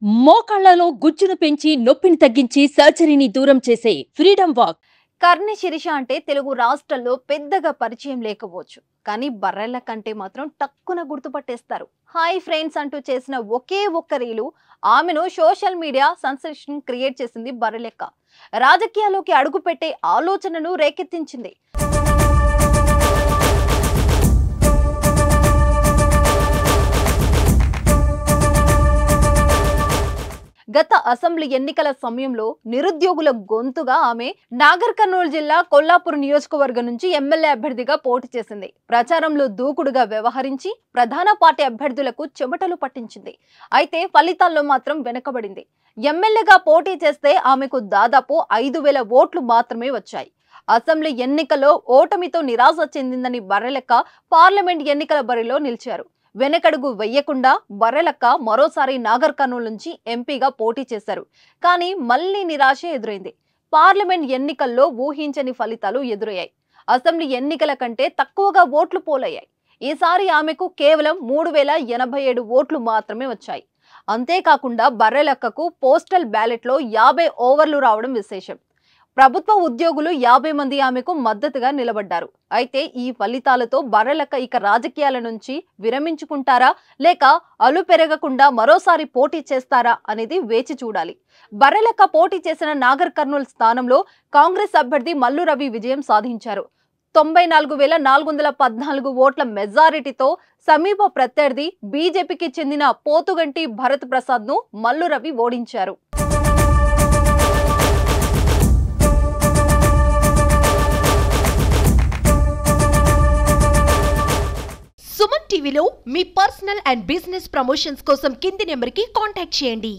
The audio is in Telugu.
మోకాళ్లలో గుజ్జును పెంచి నొప్పిని తగ్గించి సర్జరీని దూరం చేసే ఫ్రీడమ్ వాక్. కర్ణి శిరీష అంటే తెలుగు రాష్ట్రాల్లో పెద్దగా పరిచయం లేకపోవచ్చు, కానీ బర్రెల కంటే మాత్రం టక్కున గుర్తుపట్టేస్తారు. హాయ్ ఫ్రెండ్స్ అంటూ చేసిన ఒకే ఒక్క రీలు ఆమెను సోషల్ మీడియా సెన్సేషన్ క్రియేట్ చేసింది. బర్రెలెక్క రాజకీయాల్లోకి అడుగుపెట్టే ఆలోచనను రేకెత్తించింది. గత అసెంబ్లీ ఎన్నికల సమయంలో నిరుద్యోగుల గొంతుగా ఆమె నాగర్ కర్నూలు జిల్లా కొల్లాపూర్ నియోజకవర్గం నుంచి ఎమ్మెల్యే అభ్యర్థిగా పోటీ చేసింది. ప్రచారంలో దూకుడుగా వ్యవహరించి ప్రధాన పార్టీ అభ్యర్థులకు చెమటలు పట్టించింది. అయితే ఫలితాల్లో మాత్రం వెనుకబడింది. ఎమ్మెల్యేగా పోటీ చేస్తే ఆమెకు దాదాపు 5,000 ఓట్లు మాత్రమే వచ్చాయి. అసెంబ్లీ ఎన్నికల్లో ఓటమితో నిరాశ చెందిందని బర్రెలెక్క పార్లమెంట్ ఎన్నికల బరిలో నిలిచారు. వెనకడుగు వెయ్యకుండా బర్రెలెక్క మరోసారి నాగర్ కర్నూలు నుంచి ఎంపీగా పోటీ చేశారు. కానీ మళ్లీ నిరాశ ఎదురైంది. పార్లమెంట్ ఎన్నికల్లో ఊహించని ఫలితాలు ఎదురయ్యాయి. అసెంబ్లీ ఎన్నికల కంటే తక్కువగా ఓట్లు పోలయ్యాయి. ఈసారి ఆమెకు కేవలం 3,087 ఓట్లు మాత్రమే వచ్చాయి. అంతేకాకుండా బర్రెలెక్కకు పోస్టల్ బ్యాలెట్ లో 50 ఓవర్లు రావడం విశేషం. ప్రభుత్వ ఉద్యోగులు 50 మంది ఆమెకు మద్దతుగా నిలబడ్డారు. అయితే ఈ ఫలితాలతో బర్రెలెక్క ఇక రాజకీయాల నుంచి విరమించుకుంటారా లేక అలు పెరగకుండా మరోసారి పోటీ చేస్తారా అనేది వేచి చూడాలి. బర్రెలెక్క పోటీ చేసిన నాగర్ కర్నూలు స్థానంలో కాంగ్రెస్ అభ్యర్థి మల్లు రవి విజయం సాధించారు. 94,414 ఓట్ల మెజారిటీతో సమీప ప్రత్యర్థి బీజేపీకి చెందిన పోతుగంటి భరత్ ప్రసాద్ ను మల్లు రవి ఓడించారు. సుమన్ టీవీలో మీ పర్సనల్ అండ్ బిజినెస్ ప్రమోషన్స్ కోసం కింది నెంబర్కి కాంటాక్ట్ చేయండి.